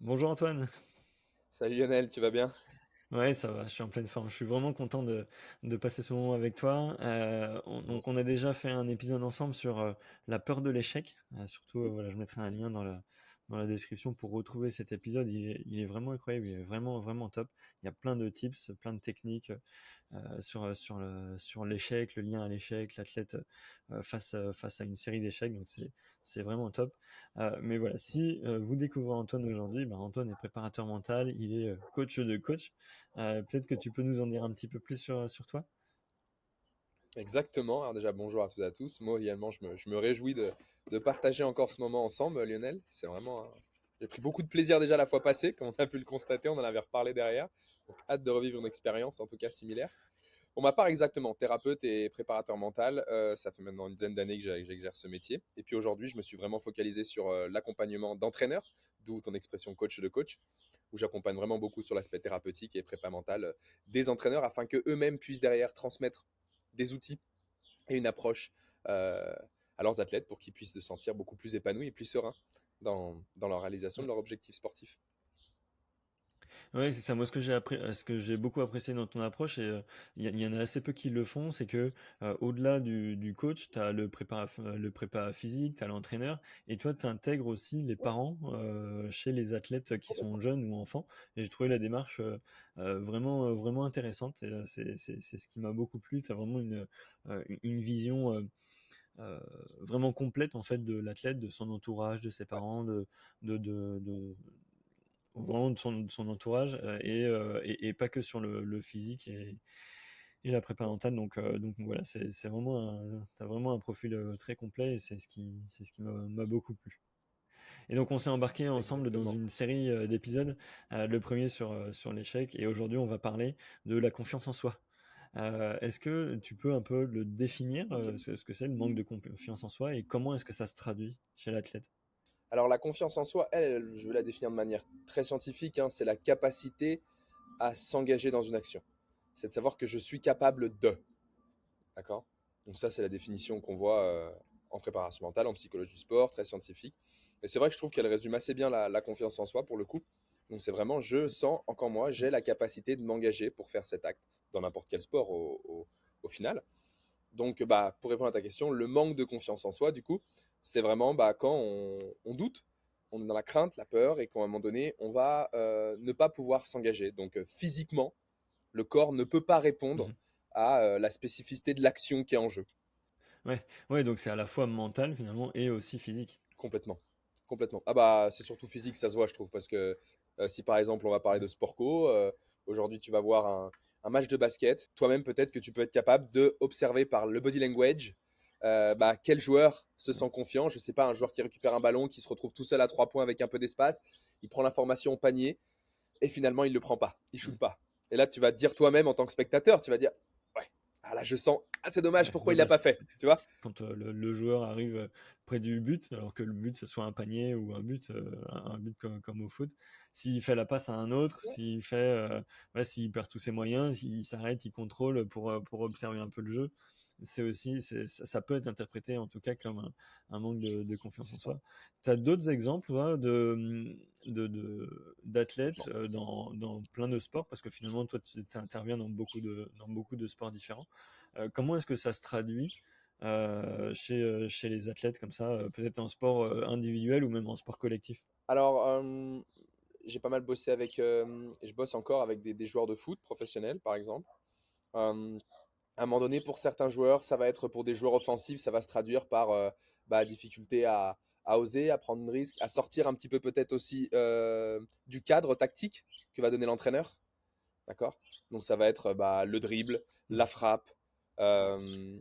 Bonjour Antoine. Salut Lionel, tu vas bien? Ouais, ça va, je suis en pleine forme. Je suis vraiment content de passer ce moment avec toi. Mhm. Donc, on a déjà fait un épisode ensemble sur la peur de l'échec. Surtout, voilà, je mettrai un lien dans la description pour retrouver cet épisode. Il est vraiment incroyable, il est vraiment, vraiment top. Il y a plein de tips, plein de techniques sur l'échec, le lien à l'échec, l'athlète face à une série d'échecs. Donc, c'est vraiment top. Mais voilà, si vous découvrez Antoine aujourd'hui, ben Antoine est préparateur mental, il est coach de coach. Peut-être que tu peux nous en dire un petit peu plus sur toi. Exactement. Alors déjà, bonjour à toutes et à tous. Moi également, je me réjouis de partager encore ce moment ensemble, Lionel. C'est vraiment... J'ai pris beaucoup de plaisir déjà la fois passée, comme on a pu le constater, on en avait reparlé derrière. Donc hâte de revivre une expérience, en tout cas similaire. Pour ma part, exactement, thérapeute et préparateur mental, ça fait maintenant une dizaine d'années que j'exerce ce métier. Et puis aujourd'hui, je me suis vraiment focalisé sur l'accompagnement d'entraîneurs, d'où ton expression coach de coach, où j'accompagne vraiment beaucoup sur l'aspect thérapeutique et prépa mental des entraîneurs afin que eux-mêmes puissent derrière transmettre des outils et une approche euh, à leurs athlètes pour qu'ils puissent se sentir beaucoup plus épanouis et plus sereins dans leur réalisation de leur objectif sportif. Ouais, c'est ça. Moi, ce que j'ai beaucoup apprécié dans ton approche, et il y en a assez peu qui le font, c'est que au-delà du coach, tu as le prépa physique, tu as l'entraîneur, et toi, tu intègres aussi les parents chez les athlètes qui sont jeunes ou enfants. Et j'ai trouvé la démarche vraiment intéressante. Et, c'est ce qui m'a beaucoup plu. Tu as vraiment une vision euh, vraiment complète en fait de l'athlète, de son entourage, de ses Ouais, parents, de vraiment de son entourage et pas que sur le physique et la prépa mentale. Donc voilà, c'est vraiment t'as vraiment un profil très complet et c'est ce qui m'a beaucoup plu. Et donc on s'est embarqué ensemble dans exactement. une série d'épisodes, le premier sur l'échec et aujourd'hui on va parler de la confiance en soi. Est-ce que tu peux un peu le définir, ce que c'est le manque de confiance en soi et comment est-ce que ça se traduit chez l'athlète? Alors la confiance en soi, je vais la définir de manière très scientifique, hein, c'est la capacité à s'engager dans une action. C'est de savoir que je suis capable de. D'accord. Donc ça, c'est la définition qu'on voit en préparation mentale, en psychologie du sport, très scientifique. Et c'est vrai que je trouve qu'elle résume assez bien la confiance en soi pour le coup. Donc c'est vraiment, je sens encore moi, j'ai la capacité de m'engager pour faire cet acte dans n'importe quel sport au final. Donc bah, pour répondre à ta question, le manque de confiance en soi, du coup, c'est vraiment bah, quand on doute, on est dans la crainte, la peur, et qu'à un moment donné, on va ne pas pouvoir s'engager. Donc physiquement, le corps ne peut pas répondre Mhm. à la spécificité de l'action qui est en jeu. Ouais, ouais, donc c'est à la fois mental finalement et aussi physique. Complètement. Complètement. Ah bah, c'est surtout physique, ça se voit, je trouve, parce que si par exemple on va parler de sport co, aujourd'hui tu vas voir un match de basket, toi-même peut-être que tu peux être capable de observer par le body language bah, quel joueur se sent confiant. Je sais pas, un joueur qui récupère un ballon, qui se retrouve tout seul à 3 points avec un peu d'espace, il prend l'information au panier et finalement il le prend pas, il shoot Mm. pas. Et là tu vas te dire toi-même en tant que spectateur, tu vas dire ouais, ah là je sens, ah c'est dommage, Ouais, pourquoi il l'a dommage. pas fait, tu vois? Quand le joueur arrive près du but, alors que le but ce soit un panier ou un but comme au foot, s'il fait la passe à un autre, ouais, s'il perd tous ses moyens, s'il s'arrête, il contrôle pour observer un peu le jeu, ça peut être interprété en tout cas comme un manque de confiance en C'est ça. soi. Tu as d'autres exemples toi, d'athlètes Non. dans plein de sports, parce que finalement toi tu interviens dans beaucoup de sports différents. Comment est-ce que ça se traduit chez les athlètes comme ça, peut-être en sport individuel ou même en sport collectif? Alors, j'ai pas mal bossé avec, je bosse encore avec des joueurs de foot professionnels, par exemple. À un moment donné, pour certains joueurs, ça va être pour des joueurs offensifs, ça va se traduire par bah, difficulté à oser, à prendre une risque, à sortir un petit peu peut-être aussi du cadre tactique que va donner l'entraîneur. D'accord? Donc ça va être bah, le dribble, la Mhm. frappe, euh,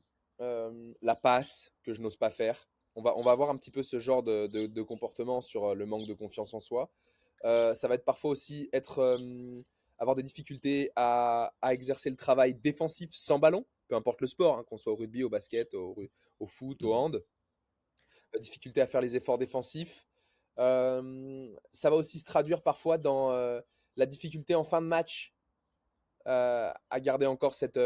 la passe que je n'ose pas faire. On va avoir un petit peu ce genre de comportement sur le manque de confiance en soi. Ça va être parfois aussi avoir des difficultés à exercer le travail défensif sans ballon, peu importe le sport, hein, qu'on soit au rugby, au basket, au foot, au hand. Difficulté à faire les efforts défensifs. Ça va aussi se traduire parfois dans la difficulté en fin de match à garder encore cette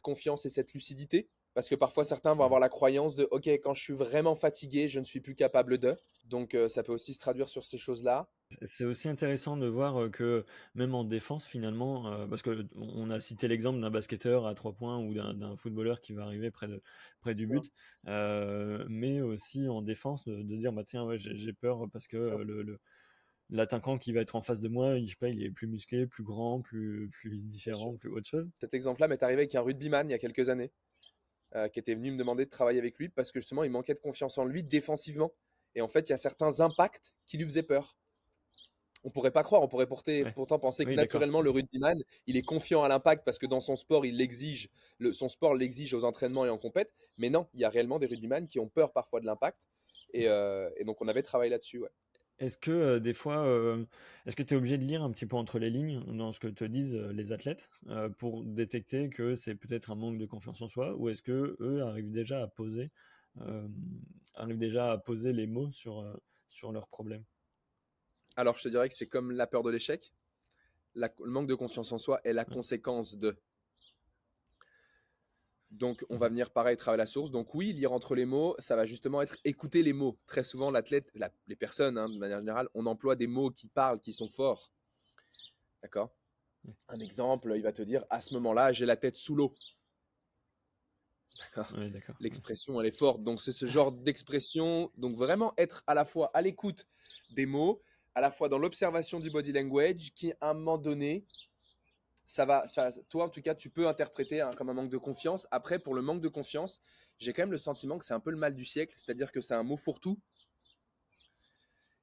confiance et cette lucidité. Parce que parfois, certains vont Mhm. avoir la croyance OK, quand je suis vraiment fatigué, je ne suis plus capable de. Donc, ça peut aussi se traduire sur ces choses-là. C'est aussi intéressant de voir que même en défense, finalement, parce que on a cité l'exemple d'un basketteur à 3 points ou d'un footballeur qui va arriver près du Sûr, but, mais aussi en défense de dire bah tiens ouais j'ai peur parce que sûr, l'attaquant qui va être en face de moi, je sais pas, il est plus musclé, plus grand, plus bien sûr. différent, plus autre chose. Cet exemple-là m'est arrivé avec un rugbyman il y a quelques années, qui était venu me demander de travailler avec lui parce que justement, il manquait de confiance en lui défensivement. Et en fait, il y a certains impacts qui lui faisaient peur. On pourrait pas croire, on pourrait Ouais. pourtant penser que Oui, d'accord. naturellement, le rugbyman, il est confiant à l'impact parce que dans son sport, il l'exige, son sport l'exige aux entraînements et en compète. Mais non, il y a réellement des rugbyman qui ont peur parfois de l'impact. Et donc, on avait travaillé là-dessus. Ouais. Est-ce que des fois, est-ce que tu es obligé de lire un petit peu entre les lignes dans ce que te disent les athlètes pour détecter que c'est peut-être un manque de confiance en soi, ou est-ce que eux euh, arrivent déjà à poser les mots sur leurs problèmes? Alors, je te dirais que c'est comme la peur de l'échec. Le manque de confiance en soi est la Ouais. conséquence de. Donc, on va Mhm. venir pareil travailler la source. Donc, oui, lire entre les mots, ça va justement être écouter les mots. Très souvent, l'athlète, les personnes, hein, de manière générale, on emploie des mots qui parlent, qui sont forts. D'accord. Ouais. Un exemple, il va te dire à ce moment-là, j'ai la tête sous l'eau. D'accord. Ouais, d'accord. Ouais. L'expression, elle est forte. Donc, c'est ce genre d'expression. Donc, vraiment être à la fois à l'écoute des mots, à la fois dans l'observation du body language, qui, à un moment donné, toi, en tout cas, tu peux interpréter comme un manque de confiance. Après, pour le manque de confiance, j'ai quand même le sentiment que c'est un peu le mal du siècle, c'est-à-dire que c'est un mot fourre-tout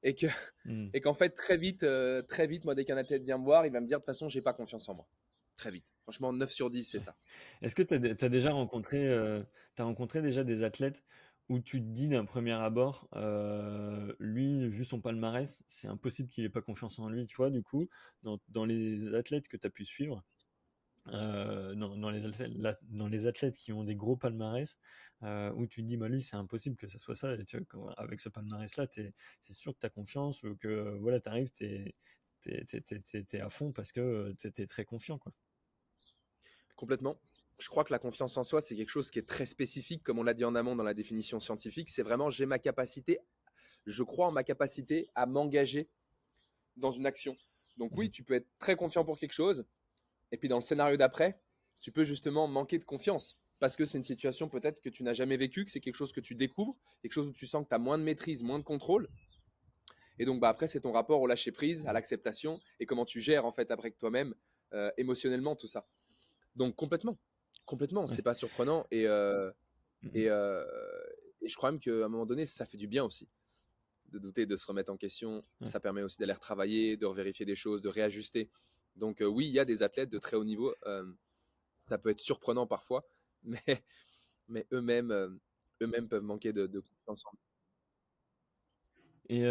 et que Mhm. et qu'en fait très vite, moi, dès qu'un athlète vient me voir, il va me dire de toute façon, j'ai pas confiance en moi. Très vite. Franchement, 9 sur 10, c'est Ouais. ça. Est-ce que tu as déjà rencontré, t'as rencontré déjà des athlètes où tu te dis d'un premier abord, lui, vu son palmarès, c'est impossible qu'il ait pas confiance en lui, tu vois, du coup, dans les athlètes que tu as pu suivre, dans les athlètes qui ont des gros palmarès, où tu te dis, bah lui, c'est impossible que ça soit ça, et tu vois, avec ce palmarès-là, c'est sûr que tu as confiance, ou que voilà, tu arrives, t'es à fond parce que tu es très confiant, quoi. Complètement. Je crois que la confiance en soi, c'est quelque chose qui est très spécifique, comme on l'a dit en amont dans la définition scientifique. C'est vraiment je crois en ma capacité à m'engager dans une action. Donc oui, Mhm. tu peux être très confiant pour quelque chose, et puis dans le scénario d'après, tu peux justement manquer de confiance. Parce que c'est une situation peut-être que tu n'as jamais vécue, que c'est quelque chose que tu découvres, quelque chose où tu sens que tu as moins de maîtrise, moins de contrôle. Et donc bah, après, c'est ton rapport au lâcher-prise, à l'acceptation, et comment tu gères en fait après que toi-même, émotionnellement, tout ça. Donc complètement, complètement, c'est Ouais. pas surprenant. Mhm. Et, euh, et je crois même qu'à un moment donné, ça fait du bien aussi de douter, de se remettre en question. Ouais. Ça permet aussi d'aller retravailler, de revérifier des choses, de réajuster. Donc oui, il y a des athlètes de très haut niveau. Ça peut être surprenant parfois, mais, mais eux-mêmes peuvent manquer de confiance en eux. Et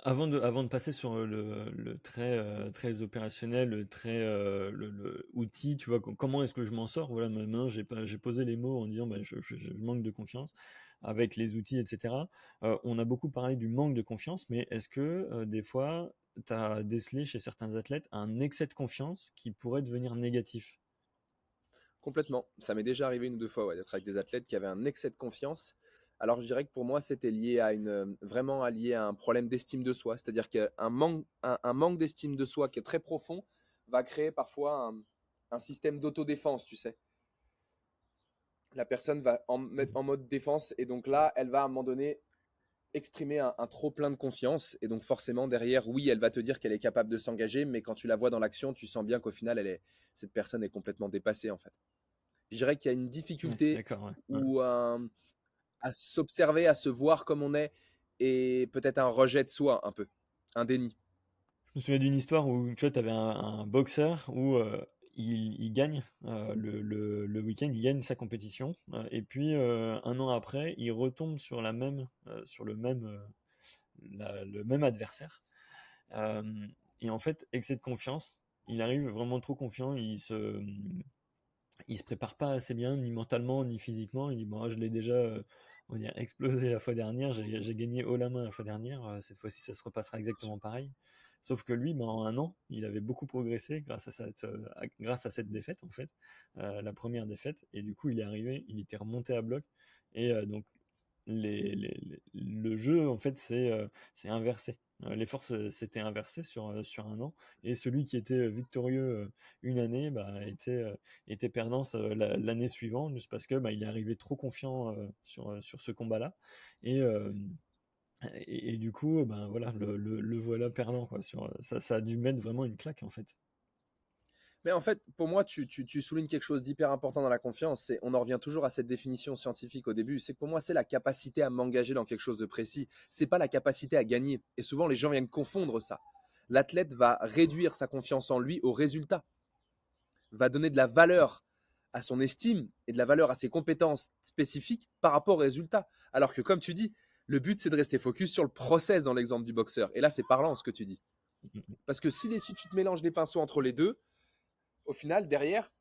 avant de passer sur le très opérationnel, le outil, tu vois, comment est-ce que je m'en sors? Voilà, maintenant j'ai posé les mots en disant bah, je manque de confiance avec les outils, etc. On a beaucoup parlé du manque de confiance, mais est-ce que des fois, tu as décelé chez certains athlètes un excès de confiance qui pourrait devenir négatif? Complètement. Ça m'est déjà arrivé une ou deux fois ouais, d'être avec des athlètes qui avaient un excès de confiance. Alors je dirais que pour moi, c'était lié à vraiment lié à un problème d'estime de soi. C'est-à-dire qu'un un manque d'estime de soi qui est très profond va créer parfois un système d'autodéfense, tu sais. La personne va mettre Mhm. en mode défense et donc là, elle va à un moment donné exprimer un trop plein de confiance et donc forcément derrière, oui, elle va te dire qu'elle est capable de s'engager, mais quand tu la vois dans l'action, tu sens bien qu'au final, cette personne est complètement dépassée en fait. Je dirais qu'il y a une Ouais, difficulté d'accord, ouais. Ouais. ou à s'observer, à se voir comme on est et peut-être un rejet de soi un peu, un déni. Je me souviens d'une histoire où tu vois, tu avais un boxeur où il gagne le week-end, il gagne sa compétition, et puis un an après, il retombe sur le même adversaire. Euh, et en fait, excès de confiance, il arrive vraiment trop confiant, il se prépare pas assez bien, ni mentalement, ni physiquement. Il dit, bon, je l'ai déjà on va dire, explosé la fois dernière, j'ai gagné haut la main la fois dernière, cette fois-ci, ça se repassera exactement pareil. Sauf que lui, ben, en un an, il avait beaucoup progressé grâce à cette défaite, en fait, la première défaite. Et du coup, il est arrivé, il était remonté à bloc. Et donc, le jeu, en fait, c'est inversé. Les forces s'étaient inversées sur un an, et celui qui était victorieux une année bah, était perdant l'année suivante, juste parce que bah, il est arrivé trop confiant sur ce combat-là. Et, euh, et du coup, ben voilà, le voilà perdant, quoi. Ça a dû mettre vraiment une claque, en fait. Mais en fait, pour moi, tu soulignes quelque chose d'hyper important dans la confiance. On en revient toujours à cette définition scientifique au début. C'est que pour moi, c'est la capacité à m'engager dans quelque chose de précis. C'est pas la capacité à gagner. Et souvent, les gens viennent confondre ça. L'athlète va réduire sa confiance en lui au résultat, va donner de la valeur à son estime et de la valeur à ses compétences spécifiques par rapport au résultat. Alors que, comme tu dis, le but, c'est de rester focus sur le process dans l'exemple du boxeur. Et là, c'est parlant ce que tu dis. Parce que si tu te mélanges les pinceaux entre les deux, au final, derrière,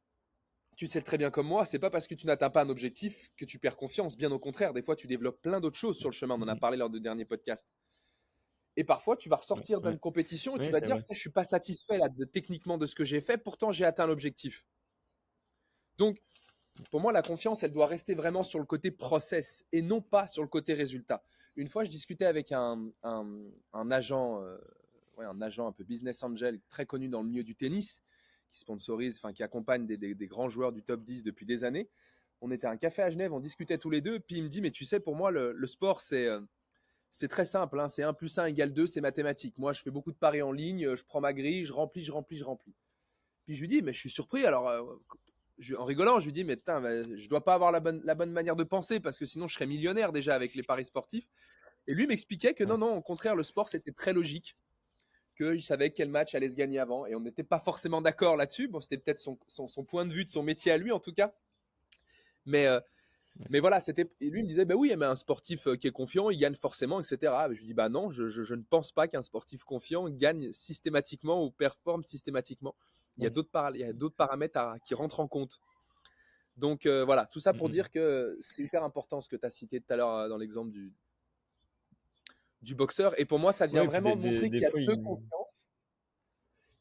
tu sais très bien comme moi, c'est pas parce que tu n'atteins pas un objectif que tu perds confiance. Bien au contraire, des fois, tu développes plein d'autres choses sur le chemin. On en a parlé lors du dernier podcast. Et parfois, tu vas Ouais, ressortir d'une ouais, compétition et tu ouais, vas c'est dire, vrai. je suis pas satisfait là, techniquement de ce que j'ai fait, pourtant j'ai atteint l'objectif. Donc, pour moi, la confiance, elle doit rester vraiment sur le côté process et non pas sur le côté résultat. Une fois, je discutais avec un agent, ouais, un agent un peu business angel très connu dans le milieu du tennis, qui sponsorise, enfin qui accompagne des grands joueurs du top 10 depuis des années. On était à un café à Genève, on discutait tous les deux, puis il me dit, mais tu sais, pour moi, le sport, c'est très simple, hein, c'est 1 plus 1 égale 2, c'est mathématique. Moi, je fais beaucoup de paris en ligne, je prends ma grille, je remplis, je remplis, je remplis. Puis je lui dis, mais je suis surpris. Alors, en rigolant, je lui dis, mais putain, je dois pas avoir la bonne manière de penser parce que sinon je serais millionnaire déjà avec les paris sportifs. Et lui m'expliquait que non, Ouais. non, au contraire, le sport c'était très logique, qu'il savait quel match allait se gagner avant. Et on n'était pas forcément d'accord là-dessus. Bon, c'était peut-être son point de vue de son métier à lui en tout cas. Mais, euh, Ouais. mais voilà, et lui me disait, bah oui, mais un sportif qui est confiant, il gagne forcément, etc. Et je lui dis, bah non, je ne pense pas qu'un sportif confiant gagne systématiquement ou performe systématiquement. Ouais. Il y a d'autres paramètres qui rentrent en compte. Donc voilà, tout ça Mm, pour mm. dire que c'est hyper important ce que tu as cité tout à l'heure dans l'exemple du boxeur. Et pour moi, ça vient Ouais, et puis vraiment montrer des qu'il y a fois, deux confiances.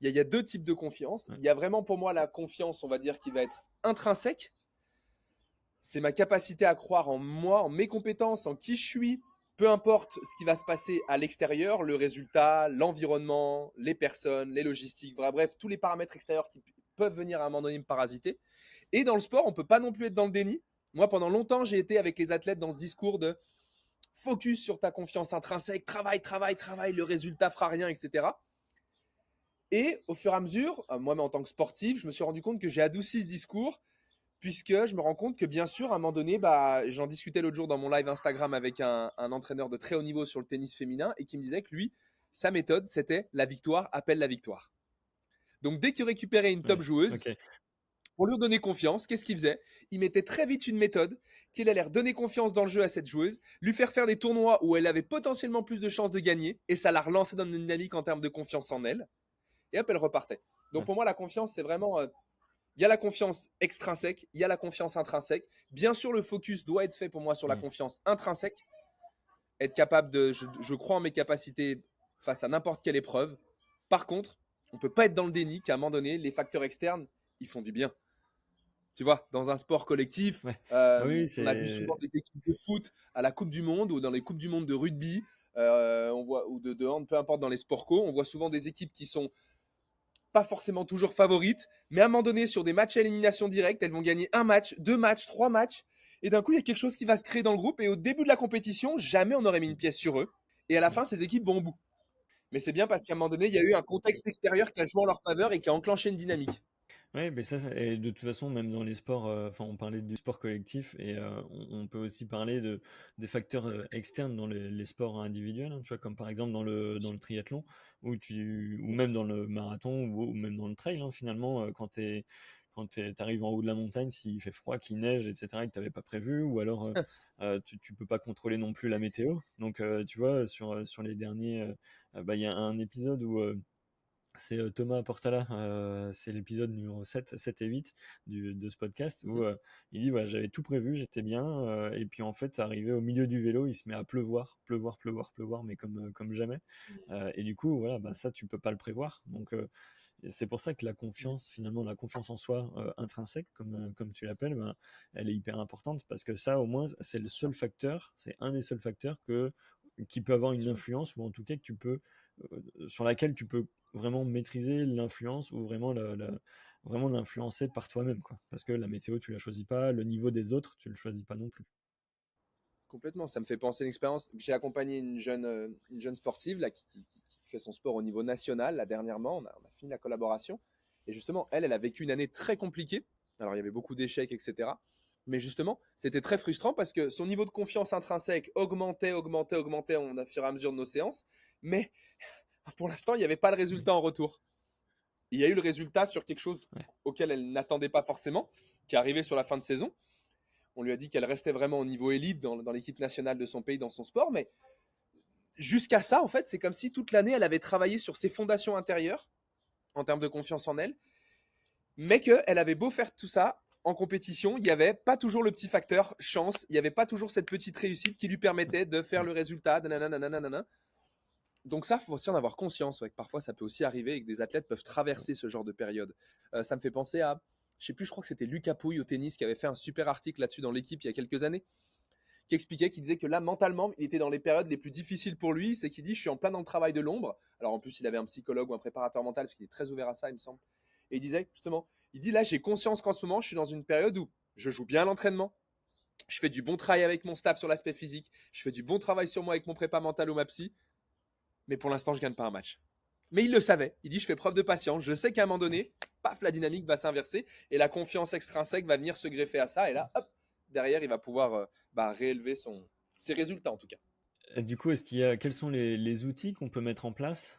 Il y a deux types de confiance. ouais. Il y a vraiment pour moi la confiance, on va dire, qui va être intrinsèque. C'est ma capacité à croire en moi, en mes compétences, en qui je suis, peu importe ce qui va se passer à l'extérieur, le résultat, l'environnement, les personnes, les logistiques, bref, tous les paramètres extérieurs qui peuvent venir à un moment donné me parasiter. Et dans le sport, on peut pas non plus être dans le déni. Moi, pendant longtemps, j'ai été avec les athlètes dans ce discours de focus sur ta confiance intrinsèque, travail, travail, travail, le résultat fera rien, etc. Et au fur et à mesure, moi, en tant que sportif, je me suis rendu compte que j'ai adouci ce discours, puisque je me rends compte que, bien sûr, à un moment donné, bah, j'en discutais l'autre jour dans mon live Instagram avec un entraîneur de très haut niveau sur le tennis féminin, et qui me disait que lui, sa méthode, c'était la victoire appelle la victoire. Donc, dès qu'il récupérait une top Ouais. joueuse, Ok. pour lui donner confiance, qu'est-ce qu'il faisait? Il mettait très vite une méthode qui allait redonner confiance dans le jeu à cette joueuse, lui faire des tournois où elle avait potentiellement plus de chances de gagner, et ça la relançait dans une dynamique en termes de confiance en elle, et hop, elle repartait. Donc Ouais. pour moi, la confiance, c'est vraiment... il y a la confiance extrinsèque, il y a la confiance intrinsèque. Bien sûr, le focus doit être fait pour moi sur la Mm. confiance intrinsèque, être capable de... Je crois en mes capacités face à n'importe quelle épreuve. Par contre, on ne peut pas être dans le déni qu'à un moment donné, les facteurs externes, ils font du bien. Tu vois, dans un sport collectif, Ouais. Ah oui, on a vu souvent c'est. des équipes de foot à la Coupe du Monde ou dans les Coupes du Monde de rugby, on voit, ou de hand, peu importe dans les sports co, on voit souvent des équipes qui sont pas forcément toujours favorites, mais à un moment donné, sur des matchs à élimination directe, elles vont gagner un match, deux matchs, trois matchs, et d'un coup, il y a quelque chose qui va se créer dans le groupe, et au début de la compétition, jamais on n'aurait mis une pièce sur eux, et à la Ouais. fin, ces équipes vont au bout. Mais c'est bien parce qu'à un moment donné, il y a eu un contexte extérieur qui a joué en leur faveur et qui a enclenché une dynamique. Ouais, mais et de toute façon, même dans les sports, enfin, on parlait du sport collectif, et on peut aussi parler des facteurs externes dans les sports individuels, hein, tu vois, comme par exemple dans le triathlon, ou Bien même sûr. dans le marathon, ou même dans le trail, hein, finalement, quand t'arrives en haut de la montagne, s'il fait froid, qu'il neige, etc., et que t'avais pas prévu, ou alors tu peux pas contrôler non plus la météo. Donc, tu vois, sur les derniers, bah, il y a un épisode où c'est Thomas Portala, c'est l'épisode numéro 7 et 8 de ce podcast, où Mhm. il dit voilà, j'avais tout prévu, j'étais bien, et puis en fait, arrivé au milieu du vélo, il se met à pleuvoir, pleuvoir, pleuvoir, pleuvoir, mais comme jamais. Et du coup, voilà, bah, ça, tu peux pas le prévoir. Donc, Et c'est pour ça que la Mm. confiance, finalement, la confiance en soi intrinsèque, comme tu l'appelles, ben, elle est hyper importante parce que ça, au moins, c'est le seul facteur, c'est un des seuls facteurs qui peut avoir Bien une sûr. influence ou en tout cas que sur laquelle tu peux vraiment maîtriser l'influence ou vraiment l'influencer par toi-même, quoi. Parce que la météo, tu la choisis pas, le niveau des autres, tu le choisis pas non plus. Complètement. Ça me fait penser à une expérience. J'ai accompagné une jeune sportive là, qui fait son sport au niveau national. Là, dernièrement, on a fini la collaboration. Et justement, elle a vécu une année très compliquée. Alors, il y avait beaucoup d'échecs, etc. Mais justement, c'était très frustrant parce que son niveau de confiance intrinsèque augmentait au fur et à mesure de nos séances. Mais pour l'instant, il n'y avait pas de Mm. résultat en retour. Il y a eu le résultat sur quelque chose Ouais. auquel elle n'attendait pas forcément, qui est arrivé sur la fin de saison. On lui a dit qu'elle restait vraiment au niveau élite dans l'équipe nationale de son pays, dans son sport. Mais jusqu'à ça, en fait, c'est comme si toute l'année, elle avait travaillé sur ses fondations intérieures en termes de confiance en elle, mais qu'elle avait beau faire tout ça en compétition, il n'y avait pas toujours le petit facteur chance, il n'y avait pas toujours cette petite réussite qui lui permettait de faire Ouais. le résultat. Nanana. Donc ça, il faut aussi en avoir conscience. Ouais, que parfois, ça peut aussi arriver et que des athlètes peuvent traverser ce genre de période. Ça me fait penser à, je sais plus, je crois que c'était Lucas Pouille au tennis qui avait fait un super article là-dessus dans l'équipe il y a quelques années, qui expliquait, qui disait que là, mentalement, il était dans les périodes les plus difficiles pour lui. C'est qu'il dit, je suis en plein dans le travail de l'ombre. Alors en plus, il avait un psychologue ou un préparateur mental, parce qu'il est très ouvert à ça, il me semble. Et il disait, justement, il dit, là, j'ai conscience qu'en ce moment, je suis dans une période où je joue bien à l'entraînement, je fais du bon travail avec mon staff sur l'aspect physique, je fais du bon travail sur moi avec mon prépa mental ou ma psy, mais pour l'instant, je gagne pas un match. Mais il le savait. Il dit, je fais preuve de patience. Je sais qu'à un moment donné, paf, la dynamique va s'inverser et la confiance extrinsèque va venir se greffer à ça. Et là, hop, derrière, il va pouvoir réélever ses résultats en tout cas. Du coup, quels sont les outils qu'on peut mettre en place?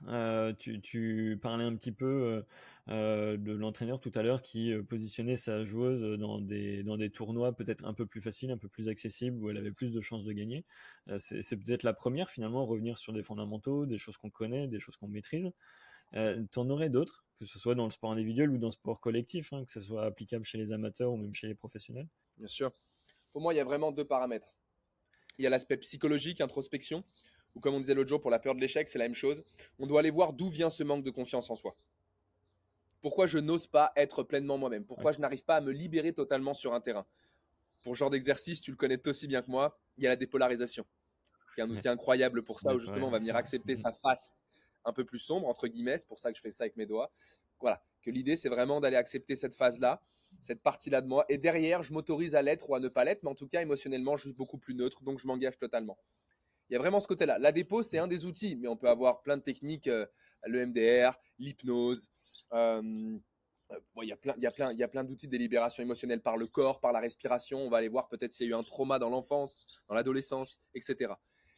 Tu parlais un petit peu de l'entraîneur tout à l'heure qui positionnait sa joueuse dans des tournois peut-être un peu plus faciles, un peu plus accessibles, où elle avait plus de chances de gagner. C'est peut-être la première finalement, revenir sur des fondamentaux, des choses qu'on connaît, des choses qu'on maîtrise. T'en aurais d'autres, que ce soit dans le sport individuel ou dans le sport collectif, hein, que ce soit applicable chez les amateurs ou même chez les professionnels? Bien sûr. Pour moi, il y a vraiment deux paramètres. Il y a l'aspect psychologique, introspection, ou comme on disait l'autre jour pour la peur de l'échec, c'est la même chose. On doit aller voir d'où vient ce manque de confiance en soi. Pourquoi je n'ose pas être pleinement moi-même? Ouais, Pourquoi je n'arrive pas à me libérer totalement sur un terrain? Pour ce genre d'exercice, tu le connais aussi bien que moi, il y a la dépolarisation, qui est un ouais, outil incroyable pour ça, où ouais, justement on va venir accepter sa face un peu plus sombre, entre guillemets, c'est pour ça que je fais ça avec mes doigts. Voilà, que l'idée c'est vraiment d'aller accepter cette phase-là, cette partie-là de moi, et derrière je m'autorise à l'être ou à ne pas l'être, mais en tout cas émotionnellement je suis beaucoup plus neutre, donc je m'engage totalement. Il y a vraiment ce côté-là. La dépôt, c'est un des outils, mais on peut avoir plein de techniques, le MDR, l'hypnose. Bon, il y a plein d'outils de délibération émotionnelle par le corps, par la respiration. On va aller voir peut-être s'il y a eu un trauma dans l'enfance, dans l'adolescence, etc.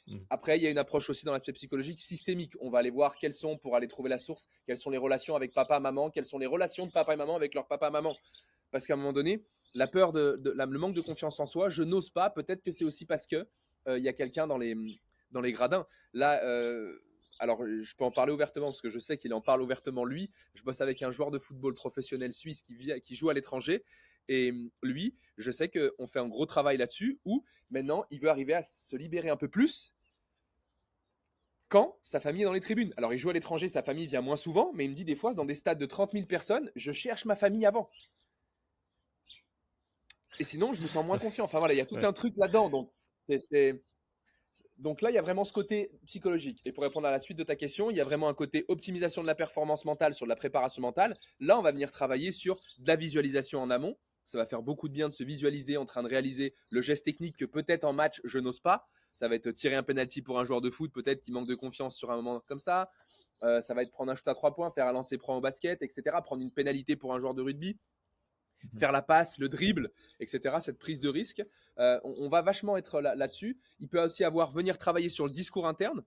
Mm. Après, il y a une approche aussi dans l'aspect psychologique systémique. On va aller voir quelles sont, pour aller trouver la source, quelles sont les relations avec papa, maman, quelles sont les relations de papa et maman avec leur papa, maman. Parce qu'à un moment donné, la peur le manque de confiance en soi, je n'ose pas. Peut-être que c'est aussi parce que il y a quelqu'un dans les gradins. Là, alors je peux en parler ouvertement parce que je sais qu'il en parle ouvertement lui. Je bosse avec un joueur de football professionnel suisse qui joue à l'étranger. Et lui, je sais qu'on fait un gros travail là-dessus où maintenant il veut arriver à se libérer un peu plus quand sa famille est dans les tribunes. Alors il joue à l'étranger, sa famille vient moins souvent, mais il me dit des fois dans des stades de 30 000 personnes, je cherche ma famille avant. Et sinon, je me sens moins confiant. Enfin voilà, il y a tout Ouais. un truc là-dedans. Donc là, il y a vraiment ce côté psychologique. Et pour répondre à la suite de ta question, il y a vraiment un côté optimisation de la performance mentale sur de la préparation mentale. Là, on va venir travailler sur de la visualisation en amont. Ça va faire beaucoup de bien de se visualiser en train de réaliser le geste technique que peut-être en match, je n'ose pas. Ça va être tirer un penalty pour un joueur de foot, peut-être qui manque de confiance sur un moment comme ça. Ça va être prendre un shoot à 3 points, faire un lancer franc au basket, etc. Prendre une pénalité pour un joueur de rugby, faire la passe, le dribble, etc. Cette prise de risque, on va vachement être là-dessus. Il peut aussi venir travailler sur le discours interne.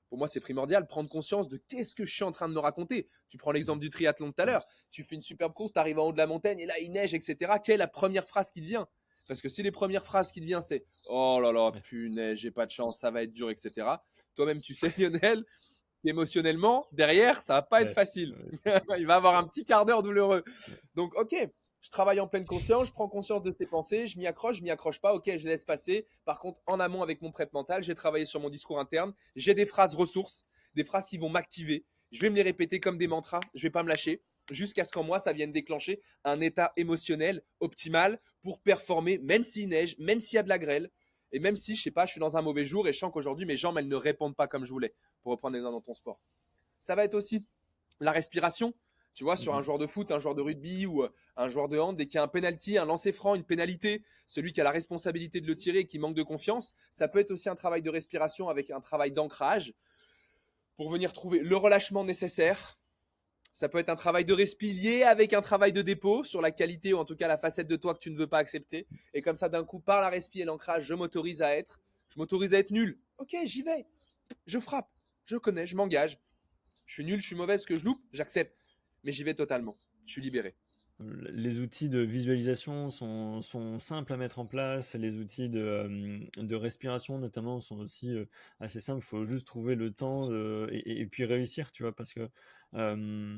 Pour moi, c'est primordial, prendre conscience de qu'est-ce que je suis en train de me raconter. Tu prends l'exemple du triathlon de tout à l'heure. Tu fais une superbe course, tu arrives en haut de la montagne et là, il neige, etc. Quelle est la première phrase qui te vient? Parce que si les premières phrases qui te viennent, c'est oh là là, Ouais. punaise, j'ai pas de chance, ça va être dur, etc. Toi-même, tu sais, Lionel, émotionnellement, derrière, ça va pas être Ouais. facile. Ouais. Il va avoir un petit quart d'heure douloureux. Ouais. Donc, ok, je travaille en pleine conscience, je prends conscience de ses pensées, je m'y accroche pas, ok, je laisse passer. Par contre, en amont avec mon prep mental, j'ai travaillé sur mon discours interne, j'ai des phrases ressources, des phrases qui vont m'activer, Je vais me les répéter comme des mantras, je vais pas me lâcher, jusqu'à ce qu'en moi, ça vienne déclencher un état émotionnel optimal pour performer, même s'il neige, même s'il y a de la grêle, et même si, je sais pas, je suis dans un mauvais jour et je sens qu'aujourd'hui, mes jambes, elles ne répondent pas comme je voulais, pour reprendre l'exemple dans ton sport. Ça va être aussi la respiration. Tu vois, sur un Mhm. joueur de foot, un joueur de rugby ou un joueur de hand, dès qu'il y a un penalty, un lancer franc, une pénalité, celui qui a la responsabilité de le tirer et qui manque de confiance, ça peut être aussi un travail de respiration avec un travail d'ancrage pour venir trouver le relâchement nécessaire. Ça peut être un travail de respi lié avec un travail de dépôt sur la qualité ou en tout cas la facette de toi que tu ne veux pas accepter. Et comme ça, d'un coup, par la respi et l'ancrage, je m'autorise à être nul. Ok, j'y vais. Je frappe. Je connais, je m'engage. Je suis nul, je suis mauvais parce que je loupe, j'accepte. Mais j'y vais totalement. Je suis libéré. Les outils de visualisation sont simples à mettre en place. Les outils de respiration, notamment, sont aussi assez simples. Il faut juste trouver le temps et puis réussir, tu vois, parce que euh,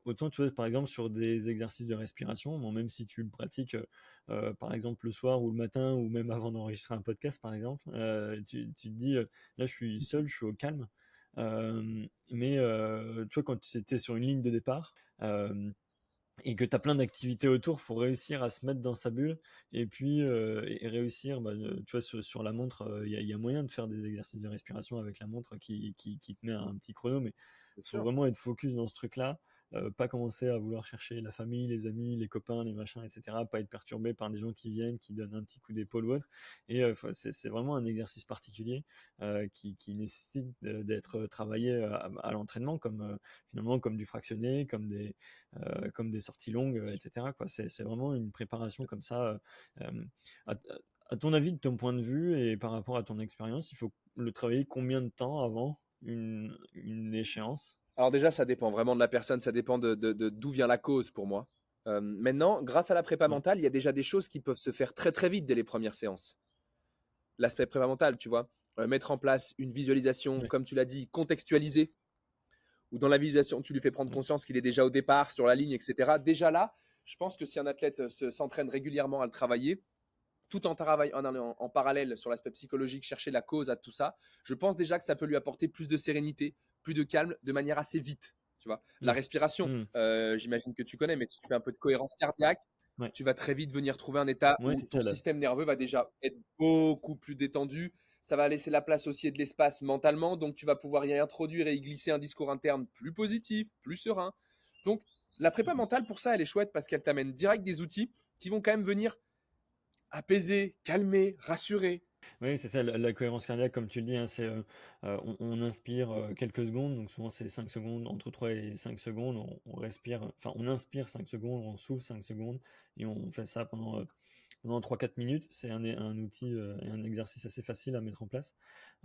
autant, tu vois, par exemple, sur des exercices de respiration, bon, même si tu le pratiques, par exemple, le soir ou le matin, ou même avant d'enregistrer un podcast, par exemple, tu te dis, là, je suis seul, je suis au calme. Mais tu vois, quand tu étais sur une ligne de départ, et que tu as plein d'activités autour, faut réussir à se mettre dans sa bulle et puis et réussir, bah, tu vois, sur la montre, y a moyen de faire des exercices de respiration avec la montre qui te met un petit chrono, mais Bien faut sûr. vraiment être focus dans ce truc-là, pas commencer à vouloir chercher la famille, les amis, les copains, les machins, etc. Pas être perturbé par des gens qui viennent, qui donnent un petit coup d'épaule ou autre. Et c'est vraiment un exercice particulier qui nécessite d'être travaillé à l'entraînement, comme finalement comme du fractionné, comme des sorties longues, etc., quoi. C'est vraiment une préparation comme ça. Euh, à, à ton avis, de ton point de vue et par rapport à ton expérience, il faut le travailler combien de temps avant une échéance? Alors déjà, ça dépend vraiment de la personne, ça dépend d'où vient la cause pour moi. Maintenant, grâce à la prépa Ouais, mentale, il y a déjà des choses qui peuvent se faire très très vite dès les premières séances. L'aspect prépa mental, tu vois, mettre en place une visualisation, ouais, comme tu l'as dit, contextualisée, ou dans la visualisation, tu lui fais prendre ouais, conscience qu'il est déjà au départ, sur la ligne, etc. Déjà là, je pense que si un athlète s'entraîne régulièrement à le travailler, tout en travaillant en parallèle sur l'aspect psychologique, chercher la cause à tout ça, je pense déjà que ça peut lui apporter plus de sérénité, plus de calme, de manière assez vite. Tu vois, la mm, respiration, mm, j'imagine que tu connais, mais si tu fais un peu de cohérence cardiaque, ouais, tu vas très vite venir trouver un état ouais, où c'est ton ça là. système nerveux va déjà être beaucoup plus détendu. Ça va laisser la place aussi et de l'espace mentalement, donc tu vas pouvoir y introduire et y glisser un discours interne plus positif, plus serein. Donc la prépa mentale, pour ça, elle est chouette parce qu'elle t'amène direct des outils qui vont quand même venir apaiser, calmer, rassurer. Oui, c'est ça, la cohérence cardiaque, comme tu le dis, hein, c'est on inspire quelques secondes, donc souvent c'est 5 secondes, entre 3 et 5 secondes, on respire, enfin on inspire 5 secondes, on souffle 5 secondes, et on fait ça pendant 3-4 minutes. C'est un outil et un exercice assez facile à mettre en place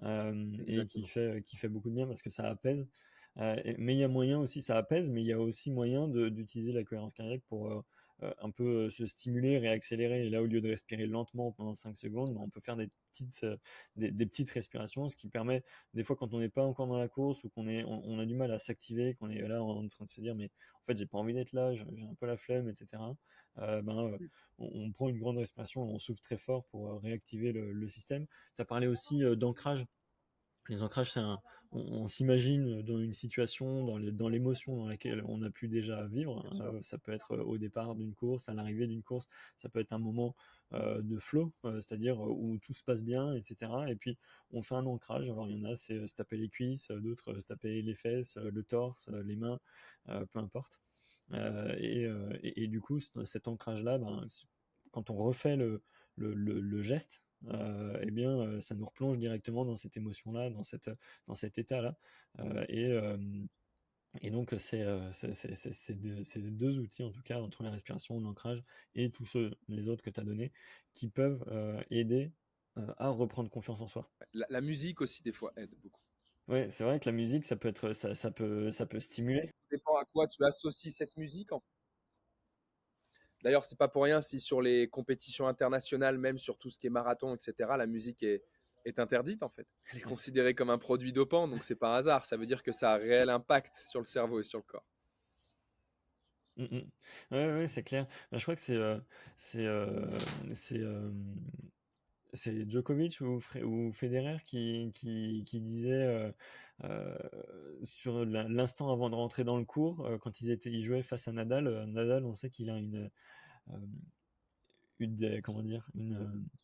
et Exactement. qui fait beaucoup de bien parce que ça apaise. Mais il y a moyen aussi, ça apaise, mais il y a aussi moyen d'utiliser la cohérence cardiaque pour un peu se stimuler, réaccélérer. Et là, au lieu de respirer lentement pendant 5 secondes, bah, on peut faire des petites respirations, ce qui permet, des fois, quand on n'est pas encore dans la course ou on a du mal à s'activer, qu'on est là en train de se dire, mais en fait, j'ai pas envie d'être là, j'ai un peu la flemme, etc. On prend une grande respiration, on souffle très fort pour réactiver le système. Tu as parlé aussi d'ancrage. Les ancrages, on s'imagine dans une situation, dans l'émotion dans laquelle on a pu déjà vivre. Bien sûr. Ça peut être au départ d'une course, à l'arrivée d'une course, ça peut être un moment de flow, c'est-à-dire où tout se passe bien, etc. Et puis on fait un ancrage. Alors il y en a, c'est se taper les cuisses, d'autres se taper les fesses, le torse, les mains, peu importe. Et du coup, cet ancrage-là, ben, quand on refait le geste, eh bien, ça nous replonge directement dans cette émotion-là, dans cet état-là. Euh, et, euh, et donc, c'est deux outils, en tout cas, entre la respiration, l'ancrage et tous les autres que tu as donnés, qui peuvent aider à reprendre confiance en soi. La musique aussi, des fois, aide beaucoup. Ouais, c'est vrai que la musique, ça peut stimuler. Ça dépend à quoi tu associes cette musique. En fait. D'ailleurs, c'est pas pour rien si sur les compétitions internationales, même sur tout ce qui est marathon, etc., la musique est interdite, en fait. Elle est Ouais. considérée comme un produit dopant, donc c'est pas un hasard. Ça veut dire que ça a un réel impact sur le cerveau et sur le corps. Mm, mm. Ouais, ouais, c'est clair. Ben, je crois que c'est, c'est, c'est Djokovic ou Federer qui disait sur l'instant avant de rentrer dans le court, quand ils jouaient face à Nadal, Nadal, on sait qu'il a euh, comment dire,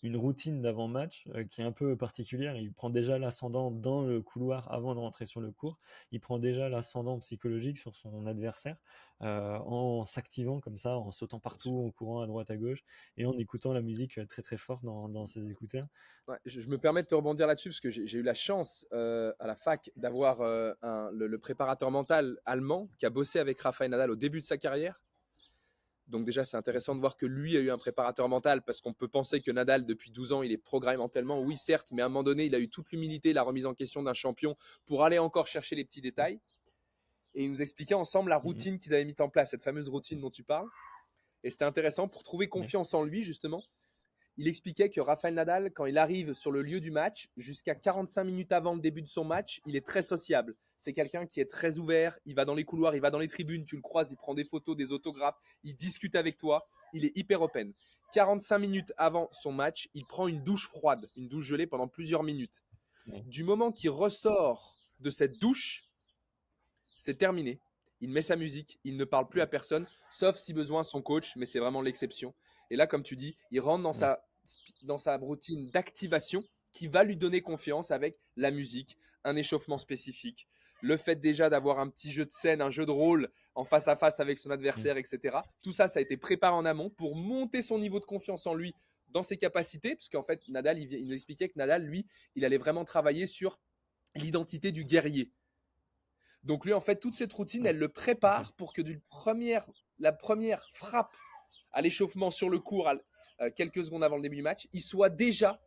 une routine d'avant-match qui est un peu particulière. Il prend déjà l'ascendant dans le couloir avant de rentrer sur le court. Il prend déjà l'ascendant psychologique sur son adversaire en s'activant comme ça, en sautant Bien partout, sûr. en courant à droite à gauche et en écoutant la musique très très fort dans ses écouteurs. Ouais, je me permets de te rebondir là-dessus parce que j'ai eu la chance à la fac d'avoir le préparateur mental allemand qui a bossé avec Rafael Nadal au début de sa carrière. Donc déjà, c'est intéressant de voir que lui a eu un préparateur mental parce qu'on peut penser que Nadal, depuis 12 ans, il est programmé mentalement. Oui, certes, mais à un moment donné, il a eu toute l'humilité, la remise en question d'un champion pour aller encore chercher les petits détails. Et ils nous expliquaient ensemble la Mhm. routine qu'ils avaient mis en place, cette fameuse routine dont tu parles. Et c'était intéressant pour trouver Ouais. confiance en lui, justement. Il expliquait que Rafael Nadal, quand il arrive sur le lieu du match, jusqu'à 45 minutes avant le début de son match, il est très sociable. C'est quelqu'un qui est très ouvert, il va dans les couloirs, il va dans les tribunes, tu le croises, il prend des photos, des autographes, il discute avec toi, il est hyper open. 45 minutes avant son match, il prend une douche froide, une douche gelée pendant plusieurs minutes. Ouais. Du moment qu'il ressort de cette douche, c'est terminé. Il met sa musique, il ne parle plus à personne, sauf si besoin son coach, mais c'est vraiment l'exception. Et là, comme tu dis, il rentre Ouais. dans sa routine d'activation qui va lui donner confiance avec la musique, un échauffement spécifique, le fait déjà d'avoir un petit jeu de scène, un jeu de rôle en face à face avec son Mhm. adversaire, etc. Tout ça, ça a été préparé en amont pour monter son niveau de confiance en lui dans ses capacités, parce qu'en fait, Nadal, il nous expliquait que Nadal, lui, il allait vraiment travailler sur l'identité du guerrier. Donc lui, en fait, toute cette routine, Ah, elle le ok. prépare pour que la première frappe à l'échauffement sur le court, quelques secondes avant le début du match, il soit déjà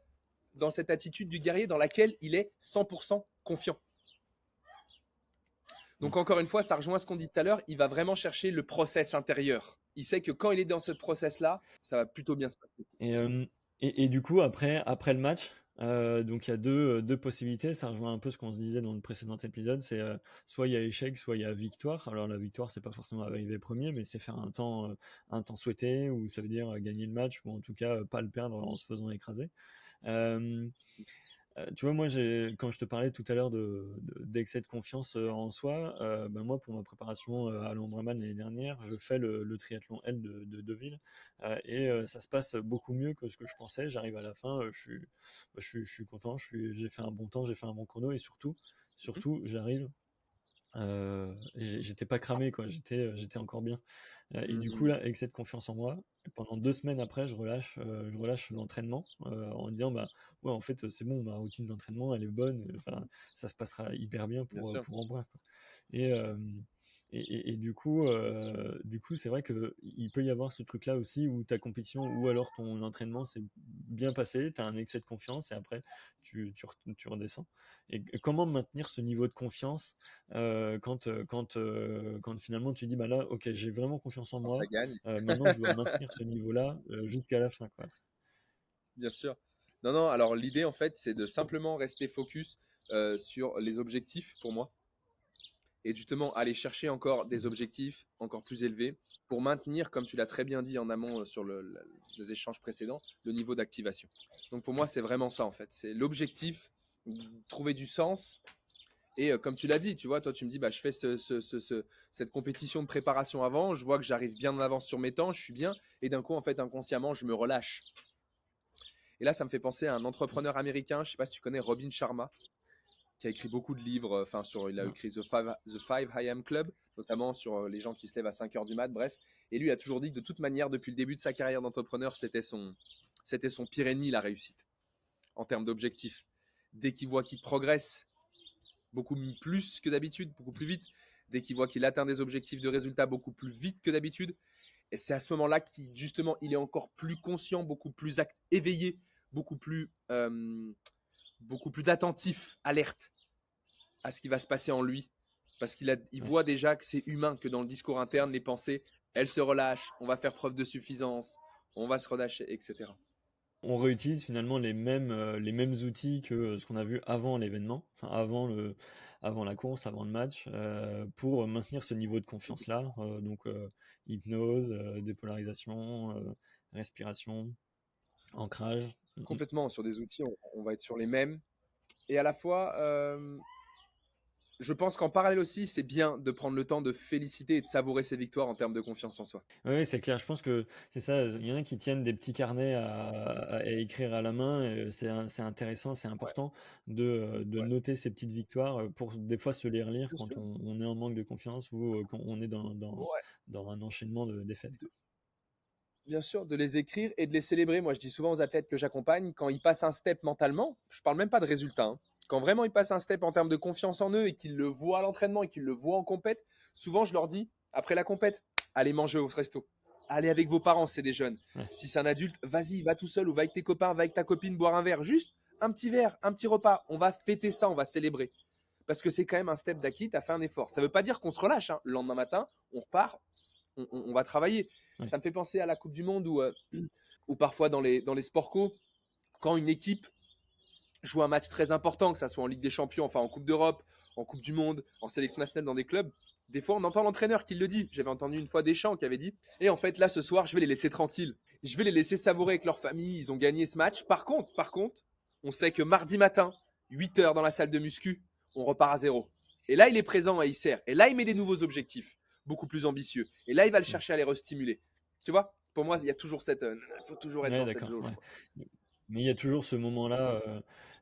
dans cette attitude du guerrier dans laquelle il est 100% confiant. Mhm. Donc encore une fois, ça rejoint ce qu'on dit tout à l'heure, il va vraiment chercher le process intérieur. Il sait que quand il est dans ce process-là, ça va plutôt bien se passer. Et, euh, et du coup, après le match, donc il y a deux possibilités. Ça rejoint un peu ce qu'on se disait dans le précédent épisode. C'est soit il y a échec, soit il y a victoire. Alors la victoire, c'est pas forcément arriver premier, mais c'est faire un temps souhaité, ou ça veut dire gagner le match, ou en tout cas pas le perdre en se faisant écraser. Euh, Tu vois, moi, quand je te parlais tout à l'heure d'excès de confiance en soi, ben moi, pour ma préparation à l'Ombrement l'année dernière, je fais le triathlon L de Deauville, et ça se passe beaucoup mieux que ce que je pensais. J'arrive à la fin, je suis content, j'ai fait un bon temps, j'ai fait un bon chrono, et Mhm. surtout, j'arrive. J'étais pas cramé, quoi, j'étais encore bien. Et du coup, Mhm. là, avec cette confiance en moi, pendant 2 semaines après, je relâche l'entraînement en disant, bah ouais, en fait, c'est bon, ma routine d'entraînement, elle est bonne, enfin, ça se passera hyper bien Bien sûr. pour Embrun, quoi. Et, euh, et du coup, c'est vrai que il peut y avoir ce truc-là aussi où ta compétition ou alors ton entraînement s'est bien passé, tu as un excès de confiance et après tu redescends. Et comment maintenir ce niveau de confiance quand finalement tu dis bah là, ok, j'ai vraiment confiance en Quand ça moi, gagne, maintenant je dois maintenir ce niveau-là jusqu'à la fin, quoi. bien sûr. Non, non, alors l'idée, en fait, c'est de simplement rester focus sur les objectifs pour moi et justement aller chercher encore des Mhm. objectifs encore plus élevés pour maintenir, comme tu l'as très bien dit en amont sur les échanges précédents, le niveau d'activation. Donc pour moi, c'est vraiment ça en fait. C'est l'objectif, trouver du sens. Et comme tu l'as dit, tu vois, toi tu me dis, bah, je fais cette compétition de préparation avant, je vois que j'arrive bien en avance sur mes temps, je suis bien, et d'un coup, en fait, inconsciemment, je me relâche. Et là, ça me fait penser à un entrepreneur américain, je sais pas si tu connais Robin Sharma, qui a écrit beaucoup de livres. Enfin, il a Non. écrit The Five I Club, notamment sur les gens qui se lèvent à 5 heures du mat. Bref, et lui a toujours dit que de toute manière, depuis le début de sa carrière d'entrepreneur, c'était son pire ennemi, la réussite, en termes d'objectifs. Dès qu'il voit qu'il progresse beaucoup plus que d'habitude, beaucoup plus vite, dès qu'il voit qu'il atteint des objectifs de résultats beaucoup plus vite que d'habitude, et c'est à ce moment-là qu'il justement, il est encore plus conscient, beaucoup plus éveillé, beaucoup plus, euh, beaucoup plus attentif, alerte à ce qui va se passer en lui. Parce il Ouais. voit déjà que c'est humain, que dans le discours interne, les pensées, elles se relâchent, on va faire preuve de suffisance, on va se relâcher, etc. On réutilise finalement les mêmes outils que ce qu'on a vu avant l'événement, enfin avant la course, avant le match, pour maintenir ce niveau de confiance-là. Donc hypnose, dépolarisation, respiration, ancrage, Mmh. Complètement, sur des outils, on va être sur les mêmes. Et à la fois, je pense qu'en parallèle aussi, c'est bien de prendre le temps de féliciter et de savourer ses victoires en termes de confiance en soi. Oui, c'est clair. Je pense que c'est ça. Il y en a qui tiennent des petits carnets à écrire à la main. Et c'est intéressant, c'est Ouais, important de ouais, noter ces petites victoires pour des fois se les relire bien quand sûr. on est en manque de confiance ou quand on est Ouais, dans un enchaînement de défaites, quoi. de- bien sûr, de les écrire et de les célébrer. Moi, je dis souvent aux athlètes que j'accompagne, quand ils passent un step mentalement, je parle même pas de résultat, hein. Quand vraiment ils passent un step en termes de confiance en eux et qu'ils le voient à l'entraînement et qu'ils le voient en compète, souvent je leur dis, après la compète, allez manger au resto. Allez avec vos parents, c'est des jeunes. Ouais, Si c'est un adulte, vas-y, va tout seul ou va avec tes copains, va avec ta copine boire un verre. Juste un petit verre, un petit repas. On va fêter ça, on va célébrer. Parce que c'est quand même un step d'acquis, tu as fait un effort. Ça ne veut pas dire qu'on se relâche, hein. Le lendemain matin, on repart, on va travailler. ouais, Ça me fait penser à la Coupe du Monde ou parfois dans les sports co, quand une équipe joue un match très important, que ça soit en Ligue des Champions, enfin en Coupe d'Europe, en Coupe du Monde, en sélection nationale dans des clubs, des fois on entend l'entraîneur qui le dit. J'avais entendu une fois Deschamps qui avait dit et en fait là ce soir je vais les laisser tranquilles. Je vais les laisser savourer avec leur famille, ils ont gagné ce match. Par contre, on sait que mardi matin, 8 h dans la salle de muscu, on repart à zéro. Et là il est présent à Isère. Et là il met des nouveaux objectifs, beaucoup plus ambitieux. Et là il va le ouais. chercher à les restimuler. Tu vois, pour moi il y a toujours cette, faut toujours être Ouais, dans cette d'accord. jauge, Ouais. quoi. Mais il y a toujours ce moment-là,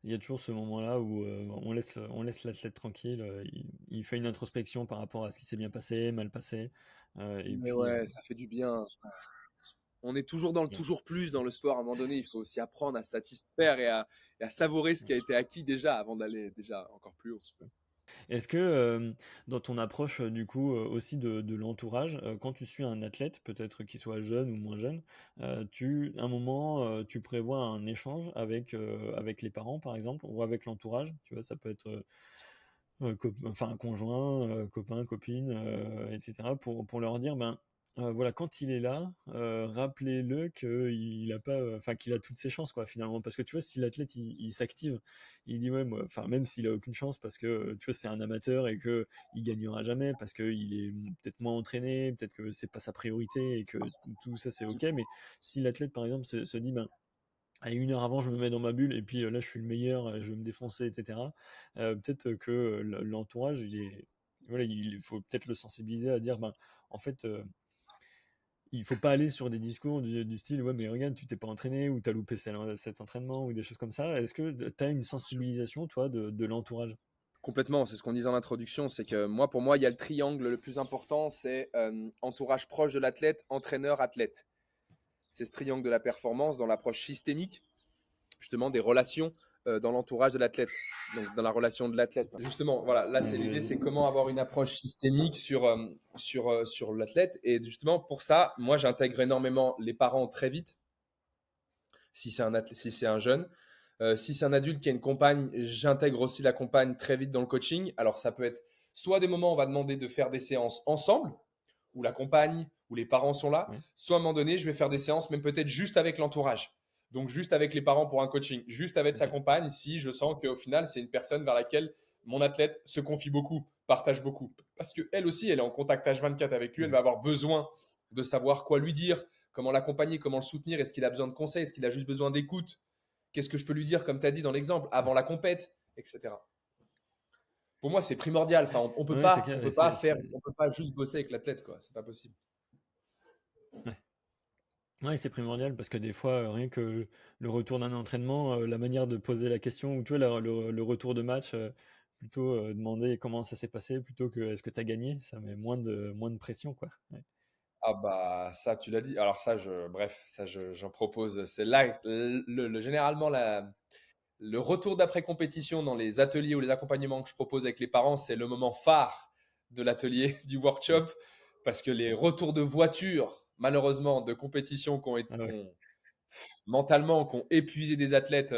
il y a toujours ce moment-là où on laisse l'athlète tranquille. Il fait une introspection par rapport à ce qui s'est bien passé, mal passé, et Mais puis ouais, ça fait du bien. On est toujours dans le toujours plus dans le sport. À un moment donné, il faut aussi apprendre à se satisfaire et à savourer ce qui a été acquis déjà avant d'aller déjà encore plus haut. Est-ce que dans ton approche du coup aussi de l'entourage, quand tu suis un athlète, peut-être qu'il soit jeune ou moins jeune, à un moment tu prévois un échange avec les parents par exemple ou avec l'entourage, tu vois, ça peut être enfin un conjoint, copain, copine, etc. Pour leur dire, ben voilà, quand il est là, rappelez-le qu'il a pas, enfin qu'il a toutes ses chances quoi finalement. Parce que tu vois, si l'athlète il s'active, il dit ouais moi, enfin même s'il a aucune chance parce que tu vois c'est un amateur et que il gagnera jamais parce que il est peut-être moins entraîné, peut-être que c'est pas sa priorité et que tout ça c'est ok. Mais si l'athlète par exemple se dit ben allez, 1 heure avant, je me mets dans ma bulle et puis là, je suis le meilleur, je vais me défoncer, etc. Peut-être que l'entourage, voilà, il faut peut-être le sensibiliser à dire, ben, en fait, il faut pas aller sur des discours du style, ouais, mais regarde, tu t'es pas entraîné ou t'as loupé cet entraînement ou des choses comme ça. Est-ce que tu as une sensibilisation, toi, de l'entourage? Complètement, c'est ce qu'on disait en introduction, c'est que moi, pour moi, il y a le triangle le plus important, c'est entourage proche de l'athlète, entraîneur, athlète. C'est ce triangle de la performance dans l'approche systémique, justement des relations dans l'entourage de l'athlète, donc dans la relation de l'athlète. Justement, voilà, là c'est Vas-y, l'idée, vas-y. c'est comment avoir une approche systémique sur l'athlète. Et justement, pour ça, moi j'intègre énormément les parents très vite, si c'est un, athlète, si c'est un jeune. Si c'est un adulte qui a une compagne, j'intègre aussi la compagne très vite dans le coaching. Alors ça peut être soit des moments où on va demander de faire des séances ensemble, où la compagne, où les parents sont là, Ouais. soit à un moment donné, je vais faire des séances, même peut-être juste avec l'entourage. Donc juste avec les parents pour un coaching, juste avec sa Ok. compagne, si je sens qu'au final, c'est une personne vers laquelle mon athlète se confie beaucoup, partage beaucoup. Parce qu'elle aussi, elle est en contact H24 avec lui, elle Mhm. va avoir besoin de savoir quoi lui dire, comment l'accompagner, comment le soutenir, est-ce qu'il a besoin de conseils, est-ce qu'il a juste besoin d'écoute, qu'est-ce que je peux lui dire, comme tu as dit dans l'exemple, avant la compète, etc. Pour moi, c'est primordial. Enfin, on peut Ouais, c'est pas, on clair. peut pas faire, on peut pas juste bosser avec l'athlète, quoi. C'est pas possible. Ouais. Ouais, c'est primordial parce que des fois, rien que le retour d'un entraînement, la manière de poser la question, ou tu vois, le retour de match, plutôt demander comment ça s'est passé plutôt que est-ce que tu as gagné, ça met moins de pression, quoi. Ouais. Ah bah ça, tu l'as dit. Alors ça, bref, ça, j'en propose. C'est là, généralement, le retour d'après compétition dans les ateliers ou les accompagnements que je propose avec les parents, c'est le moment phare de l'atelier, du Ouais. workshop, parce que les retours de voiture, malheureusement, de compétition Ah ouais. mentalement, qui ont épuisé des athlètes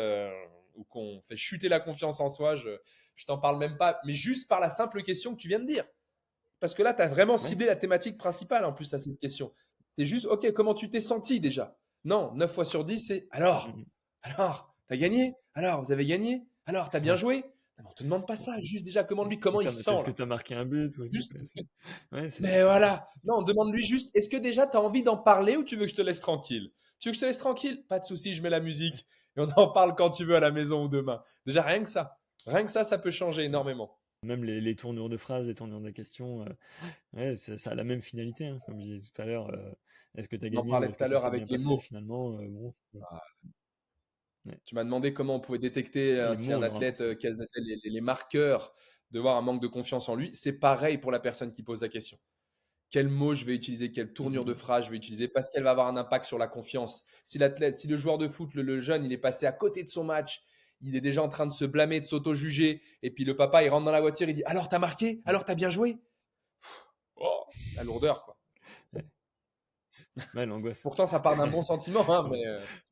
ou qui ont fait chuter la confiance en soi, je t'en parle même pas, mais juste par la simple question que tu viens de dire. Parce que là, tu as vraiment Ouais. ciblé la thématique principale en plus à cette question. C'est juste, OK, comment tu t'es senti déjà? Non, 9 fois sur 10, c'est Mhm. alors, t'as gagné? Alors, vous avez gagné? Alors, t'as bien Ouais. joué? Non, on te demande pas ça, juste déjà comment il se Est-ce sent que là. tu as marqué un but? Juste, Ouais, mais c'est ça. voilà. Non, demande-lui juste, est-ce que déjà tu as envie d'en parler ou tu veux que je te laisse tranquille? Tu veux que je te laisse tranquille? Pas de souci, je mets la Ouais. musique Et on en parle quand tu veux à la maison ou demain. Déjà, rien que ça peut changer énormément. Même les tournures de phrases, les tournures de questions, ouais, ça a la même finalité, hein, comme je disais tout à l'heure. Est-ce que tu as On en gagné ou parlait est-ce tout que à ça l'heure s'est bien avec les passé? mots. Finalement, bon, Ah, ouais. tu m'as demandé comment on pouvait détecter Les si mots un ont leur athlète, importance. quels étaient les marqueurs de voir un manque de confiance en lui. C'est pareil pour la personne qui pose la question. Quel mot je vais utiliser, quelle Mmh, tournure mmh de mh. phrase je vais utiliser, parce qu'elle va avoir un impact sur la confiance. Si l'athlète, si le joueur de foot, le jeune, il est passé à côté de son match, il est déjà en train de se blâmer, de s'auto-juger, et puis le papa, il rentre dans la voiture, il dit alors t'as marqué, Mmh. alors t'as bien joué. Oh, la lourdeur quoi. Ouais. Ouais, l'angoisse. Pourtant ça part d'un bon sentiment, hein, Faut mais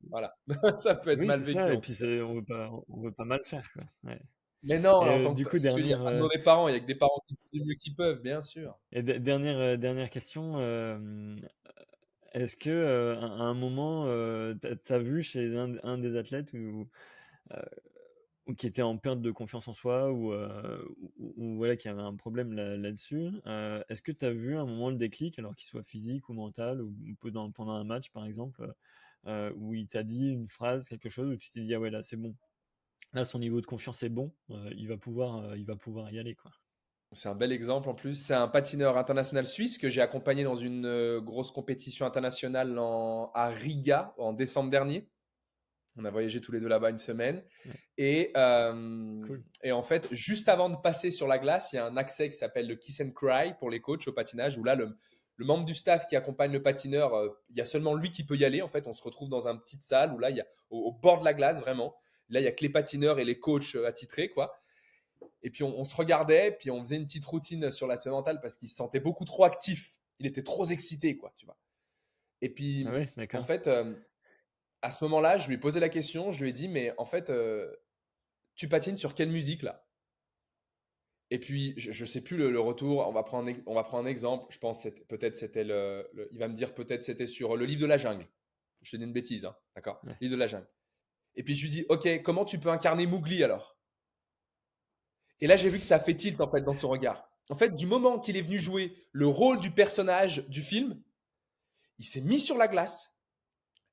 voilà, ça peut être Oui, mal c'est vécu ça et en puis tout cas. on veut pas mal faire, quoi. Ouais Mais non, et en tant du que, coup, c'est ce que je dis, à nos des parents, il y a que des parents qui font du mieux qu'ils peuvent, bien sûr. dernière question, est-ce que, à un moment, tu as vu chez un des athlètes heu, ou qui était en perte de confiance en soi ou voilà, qui avait un problème là-dessus, est-ce que tu as vu un moment le déclic, alors qu'il soit physique ou mental ou pendant un match, par exemple, où il t'a dit une phrase, quelque chose, où tu t'es dit: «Ah ouais, là, c'est bon. Là, son niveau de confiance est bon, il va pouvoir y aller, quoi». C'est un bel exemple en plus. C'est un patineur international suisse que j'ai accompagné dans une grosse compétition internationale à Riga en décembre dernier. On a voyagé tous les deux là-bas une semaine. Ouais, Et, cool. en fait, juste avant de passer sur la glace, il y a un accès qui s'appelle le kiss and cry pour les coachs au patinage, où là, le membre du staff qui accompagne le patineur, il y a seulement lui qui peut y aller. En fait, on se retrouve dans une petite salle où là, il y a au bord de la glace, vraiment. Là, il y a que les patineurs et les coachs attitrés, quoi. Et puis on se regardait, puis on faisait une petite routine sur l'aspect mental parce qu'il se sentait beaucoup trop actif. Il était trop excité, quoi, tu vois. Et Ah puis, ouais, en d'accord. fait, à ce moment-là, je lui ai posé la question, je lui ai dit, mais en fait, tu patines sur quelle musique là? Et puis, je sais plus le retour, on va prendre un exemple, je pense que peut-être c'était il va me dire peut-être c'était sur le livre de la jungle. Je te dis une bêtise, hein, d'accord? Ouais, Livre de la jungle. Et puis je lui dis, ok, comment tu peux incarner Mowgli alors? Et là, j'ai vu que ça a fait tilt en fait dans son regard. En fait, du moment qu'il est venu jouer le rôle du personnage du film, il s'est mis sur la glace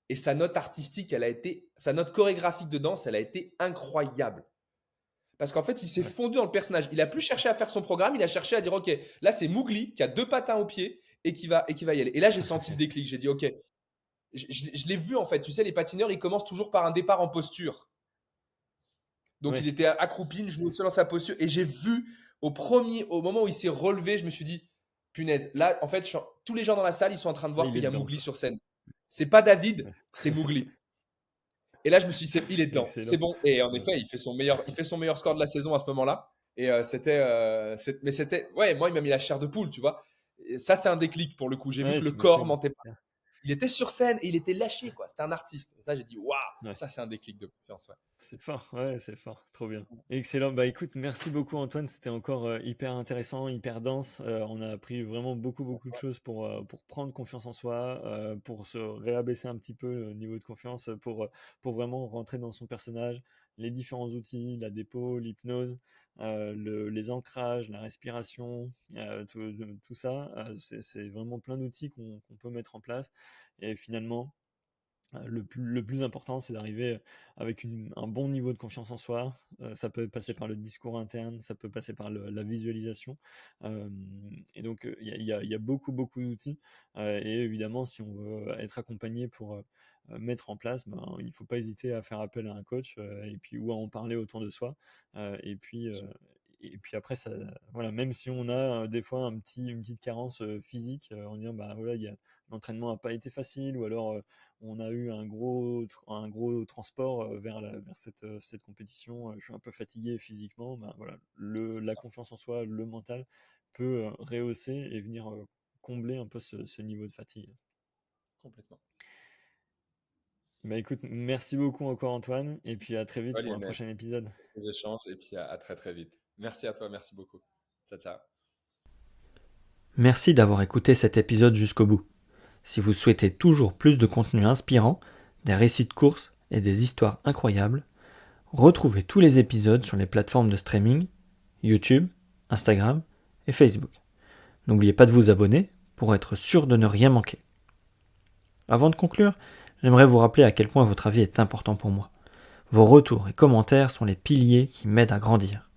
et sa note artistique, sa note chorégraphique de danse, elle a été incroyable. Parce qu'en fait, il s'est ouais. fondu dans le personnage. Il a plus cherché à faire son programme, il a cherché à dire, ok, là c'est Mowgli qui a deux patins au pied et qui va y aller. Et là, j'ai senti le déclic. J'ai dit, ok, je l'ai vu en fait. Tu sais, les patineurs, ils commencent toujours par un départ en posture. Donc il Ouais, était accroupi, une genou seul dans sa posture. Et j'ai vu au moment où il s'est relevé, je me suis dit, punaise, là, en fait, tous les gens dans la salle, ils sont en train de là, voir il qu'il est y a dedans, Mowgli quoi. sur scène. C'est pas David, Ouais. c'est Mowgli. Et là, je me suis dit, il est dedans, c'est Excellent. bon. Et en Ouais. effet, il fait son meilleur score de la saison à ce moment-là. Et mais c'était, ouais, moi, il m'a mis la chair de poule, tu vois. Et ça, c'est un déclic pour le coup. J'ai vu Ouais, que le tu corps m'étonnes. mentait pas. Il était sur scène et il était lâché, quoi. C'était un artiste. Et ça, j'ai dit, waouh, Ouais. ça, c'est un déclic de confiance, ouais. C'est fort, ouais, c'est fort, trop bien. Excellent. Bah écoute, merci beaucoup Antoine, c'était encore hyper intéressant, hyper dense. On a appris vraiment beaucoup, beaucoup de choses pour prendre confiance en soi, pour se réabaisser un petit peu le niveau de confiance, pour vraiment rentrer dans son personnage, les différents outils, la dépo, l'hypnose, les ancrages, la respiration, tout ça. C'est vraiment plein d'outils qu'on peut mettre en place. Et finalement, le plus important, c'est d'arriver avec un bon niveau de confiance en soi. Ça peut Bien passer sûr. par le discours interne, ça peut passer par la visualisation. Euh, et donc, il y a beaucoup, beaucoup d'outils. Et évidemment, si on veut être accompagné pour mettre en place, ben, il ne faut pas hésiter à faire appel à un coach et puis, ou à en parler autour de soi. Et puis après, ça, voilà, même si on a des fois une petite carence physique, en disant, bah, voilà, l'entraînement n'a pas été facile, ou alors on a eu un gros transport vers cette compétition. Je suis un peu fatigué physiquement. Ben, voilà, C'est la ça, confiance en soi, le mental peut rehausser et venir combler un peu ce niveau de fatigue. complètement. Bah écoute, merci beaucoup encore Antoine, et puis à très vite Ouais, pour un Lionel, prochain épisode. pour ces échanges et puis à très très vite. Merci à toi, merci beaucoup. Ciao, ciao. Merci d'avoir écouté cet épisode jusqu'au bout. Si vous souhaitez toujours plus de contenu inspirant, des récits de course et des histoires incroyables, retrouvez tous les épisodes sur les plateformes de streaming, YouTube, Instagram et Facebook. N'oubliez pas de vous abonner pour être sûr de ne rien manquer. Avant de conclure, j'aimerais vous rappeler à quel point votre avis est important pour moi. Vos retours et commentaires sont les piliers qui m'aident à grandir.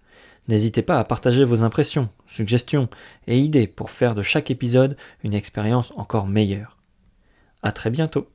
N'hésitez pas à partager vos impressions, suggestions et idées pour faire de chaque épisode une expérience encore meilleure. À très bientôt.